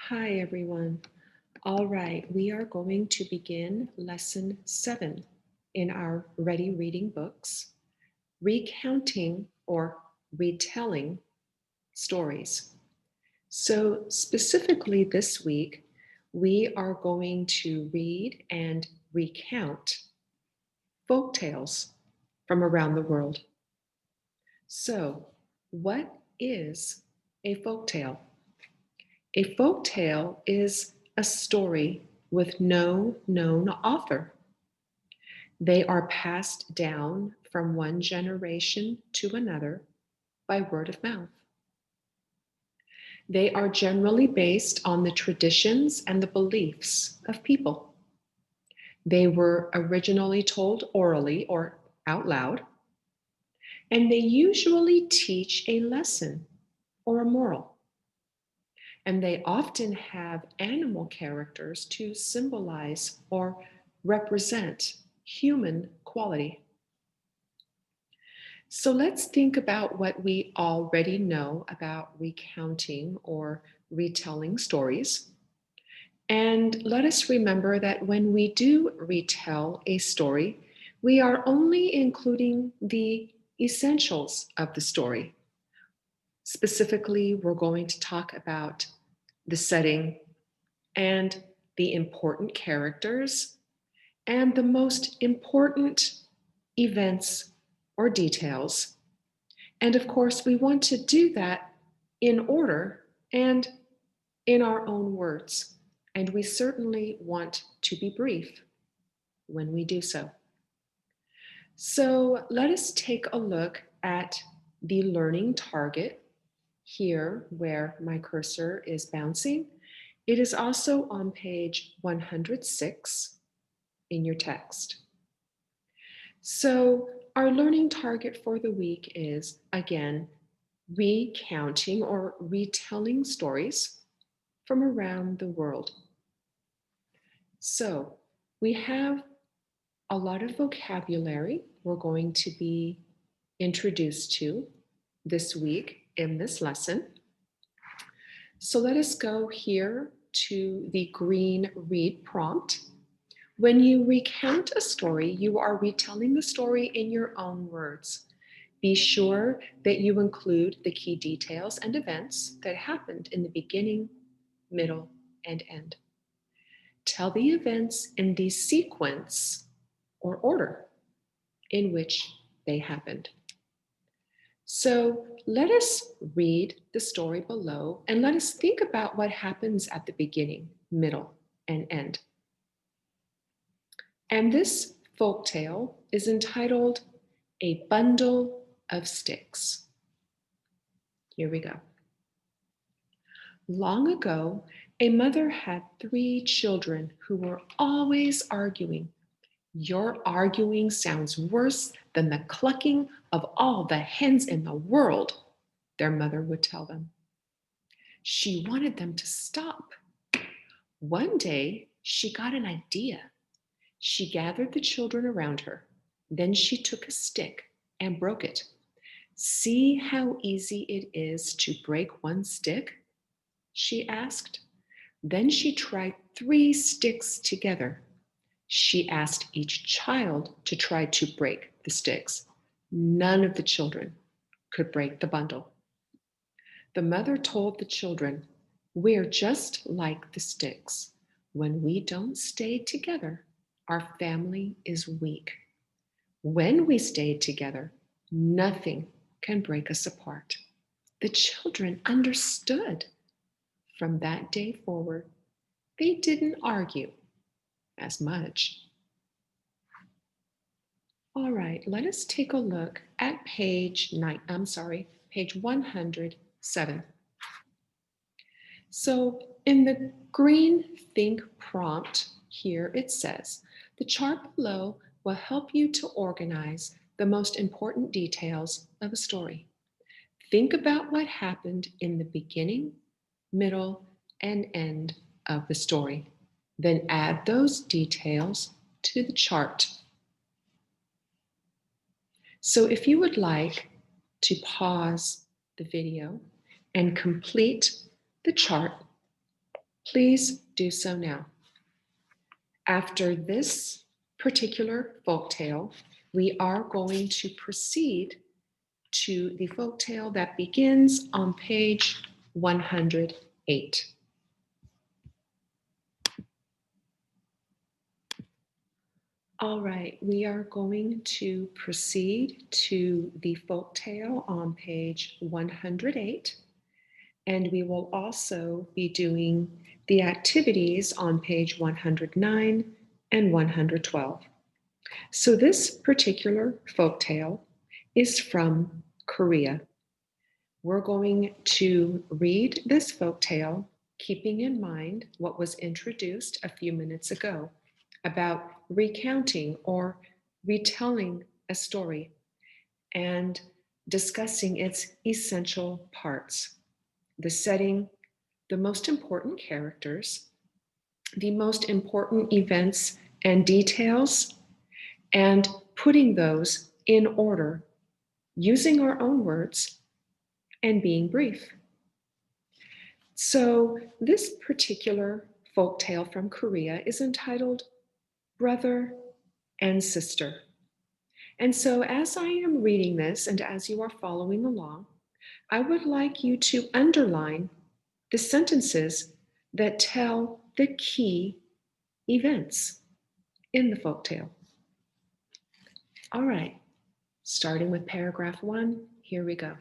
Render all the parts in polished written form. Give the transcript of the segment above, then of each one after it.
Hi, everyone. All right, we are going to begin lesson 7 in our Ready Reading books, recounting or retelling stories. So, specifically this week, we are going to read and recount folk tales from around the world. So, what is a folk tale? A folk tale is a story with no known author. They are passed down from one generation to another by word of mouth. They are generally based on the traditions and the beliefs of people. They were originally told orally or out loud, and they usually teach a lesson or a moral. And they often have animal characters to symbolize or represent human quality. So let's think about what we already know about recounting or retelling stories. And let us remember that when we do retell a story, we are only including the essentials of the story. Specifically, we're going to talk about the setting and the important characters and the most important events or details. And of course, we want to do that in order and in our own words. And we certainly want to be brief when we do so. So let us take a look at the learning target here where my cursor is bouncing. It is also on page 106 in your text. So our learning target for the week is, again, recounting or retelling stories from around the world. So we have a lot of vocabulary we're going to be introduced to this week in this lesson. So let us go here to the green read prompt. When you recount a story, you are retelling the story in your own words. Be sure that you include the key details and events that happened in the beginning, middle, and end. Tell the events in the sequence or order in which they happened. So let us read the story below and let us think about what happens at the beginning, middle, and end. And this folk tale is entitled A Bundle of Sticks. Here we go. Long ago, a mother had 3 children who were always arguing. Your arguing sounds worse than the clucking of all the hens in the world, their mother would tell them. She wanted them to stop. One day, she got an idea. She gathered the children around her. Then she took a stick and broke it. See how easy it is to break one stick? She asked. Then she tried 3 sticks together. She asked each child to try to break the sticks. None of the children could break the bundle. The mother told the children, "We're just like the sticks. When we don't stay together, our family is weak. When we stay together, nothing can break us apart." The children understood. From that day forward, they didn't argue as much. All right, let us take a look at page 107. So in the green think prompt here, it says, the chart below will help you to organize the most important details of a story. Think about what happened in the beginning, middle, and end of the story. Then add those details to the chart. So if you would like to pause the video and complete the chart, Please do so now. After this particular folktale, we are going to proceed to the folktale that begins on page 108. All right, we are going to proceed to the folktale on page 108, and we will also be doing the activities on page 109 and 112. So this particular folktale is from Korea. We're going to read this folktale, keeping in mind what was introduced a few minutes ago about recounting or retelling a story and discussing its essential parts: the setting, the most important characters, the most important events and details, and putting those in order, using our own words and being brief. So, this particular folktale from Korea is entitled Brother and Sister. And so, as I am reading this and as you are following along, I would like you to underline the sentences that tell the key events in the folktale. All right, starting with paragraph 1, here we go.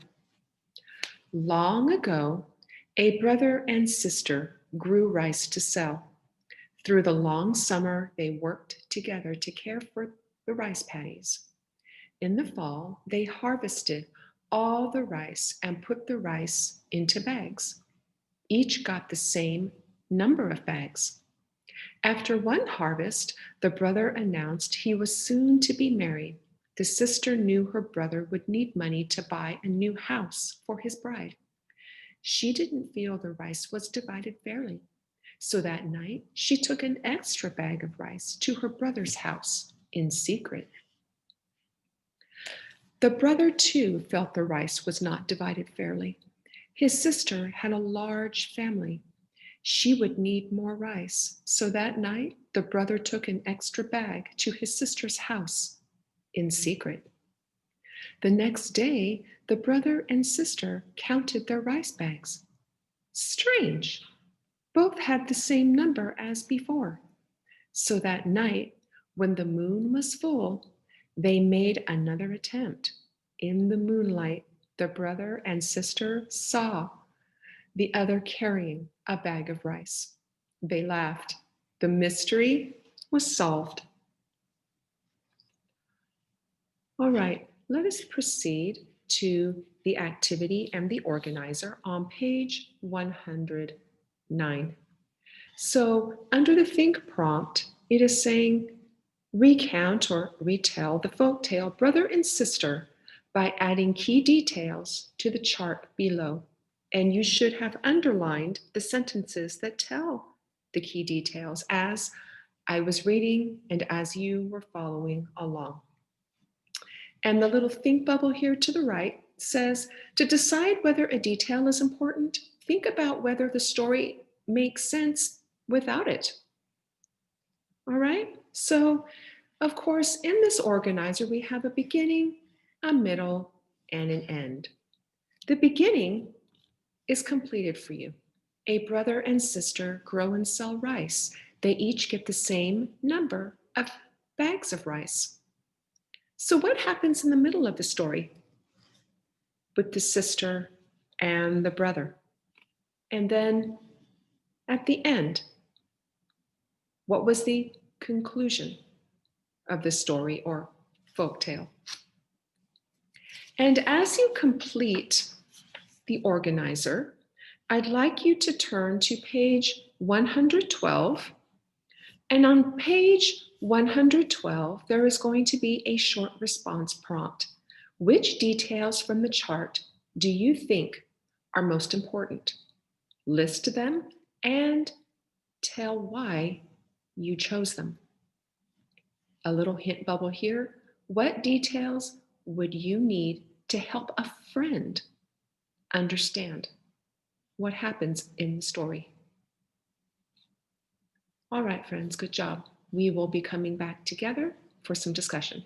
Long ago, a brother and sister grew rice to sell. Through the long summer, they worked together to care for the rice paddies. In the fall, they harvested all the rice and put the rice into bags. Each got the same number of bags. After one harvest, the brother announced he was soon to be married. The sister knew her brother would need money to buy a new house for his bride. She didn't feel the rice was divided fairly. So that night, she took an extra bag of rice to her brother's house in secret. The brother, too, felt the rice was not divided fairly. His sister had a large family. She would need more rice. So that night, the brother took an extra bag to his sister's house in secret. The next day, the brother and sister counted their rice bags. Strange! Both had the same number as before. So that night, when the moon was full, they made another attempt. In the moonlight, the brother and sister saw the other carrying a bag of rice. They laughed. The mystery was solved. All right, let us proceed to the activity and the organizer on page 109. So under the think prompt, it is saying recount or retell the folktale Brother and Sister by adding key details to the chart below. And you should have underlined the sentences that tell the key details as I was reading and as you were following along. And the little think bubble here to the right says, to decide whether a detail is important, think about whether the story makes sense without it. All right? So, of course, in this organizer, we have a beginning, a middle, and an end. The beginning is completed for you. A brother and sister grow and sell rice. They each get the same number of bags of rice. So, what happens in the middle of the story with the sister and the brother? And then at the end, what was the conclusion of the story or folktale? And as you complete the organizer, I'd like you to turn to page 112. And on page 112, there is going to be a short response prompt. Which details from the chart do you think are most important? List them and tell why you chose them. A little hint bubble here. What details would you need to help a friend understand what happens in the story? All right, friends, good job. We will be coming back together for some discussion.